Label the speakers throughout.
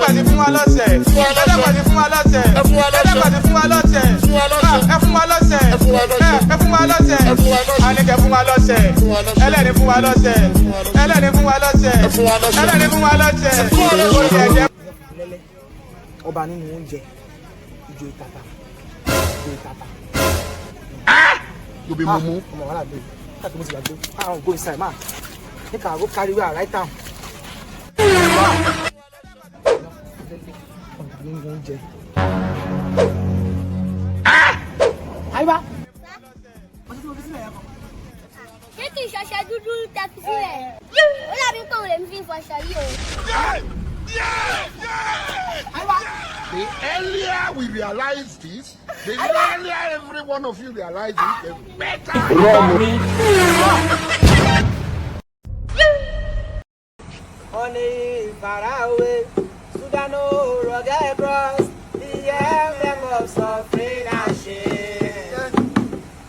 Speaker 1: ẹlẹ́gbàdì fún wa lọ́sẹ̀ ẹlẹ́gbàdì fún wa lọ́sẹ̀ ẹlẹ́gbàdì fún wa lọ́sẹ̀ ẹ fún wa lọ́sẹ̀ ẹ fún wa lọ́sẹ̀ àníkẹ́ fún wa lọ́sẹ̀ ẹlẹ́ni fún wa lọ́sẹ̀ ẹlẹ́ni fún wa lọ́sẹ̀ ẹlẹ́ni fún wa lọ́sẹ̀.
Speaker 2: ọba nínú oúnjẹ ìjọ ìtàtà ìjọ ìtàtà.
Speaker 3: You be mumu.
Speaker 2: ọmọ wàhálà gbé káàkiri mo ti gbàgbé àwọn go inside ma make I go carry where I write down. ọba nínú oúnjẹ. àyíbá.
Speaker 4: ṣé kì í ṣọṣẹ dúdú tẹ́tí sílẹ̀ ó dàbí pé òun lè fi fọṣọ yìí o.
Speaker 3: The earlier we realize this, the earlier every one of you realize it, the better.
Speaker 2: Honey, far away, Sudano, rugged cross, the emblem of suffering and shame.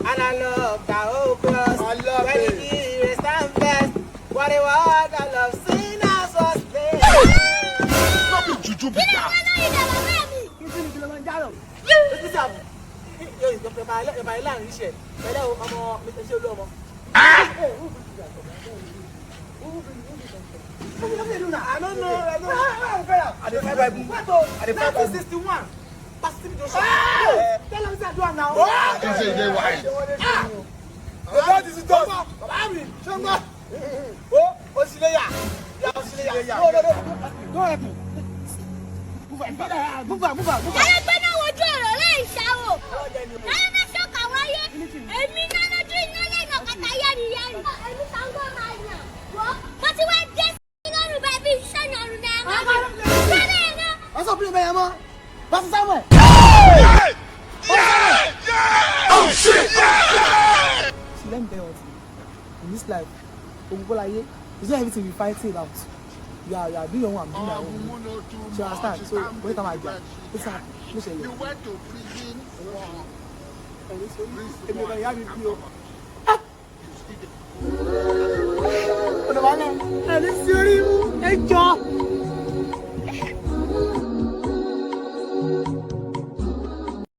Speaker 2: And I love that whole cross, when it is stand best, what it was, I love sinners was paid.
Speaker 3: Not be juju be that.
Speaker 2: I don't know. I don't know. 1961. Tell us that one now.
Speaker 3: Is it the wine?
Speaker 2: That is it. Oh, Osileya. No. Go ahead. Move on.
Speaker 4: ẹlẹgbẹ́ náà wojú ọ̀rọ̀ lẹ́yìn ṣáwó láyé náà ṣọ́kà wáyé èmi náà lójú iná lẹ́nu ọ̀kadà yẹ́rìyẹ́rì èmi sango máa yàn wọ́ mo ti wá dé sí lọ́rùn bá ibi iṣẹ́ ní ọ̀run náà sáré iná.
Speaker 2: wọ́n sọ fún mi bẹ́ẹ̀ mọ́ bá ti Samuel.
Speaker 3: Oh shit!
Speaker 2: See, let me tell you one thing. In this life, Ogunbolaye, it's not everything we fighting about. You are doing your own, I'm doing my own. So you understand? So what time I get? What's up?
Speaker 3: You went to prison for
Speaker 2: Ẹni sí orí mú ẹjọ́.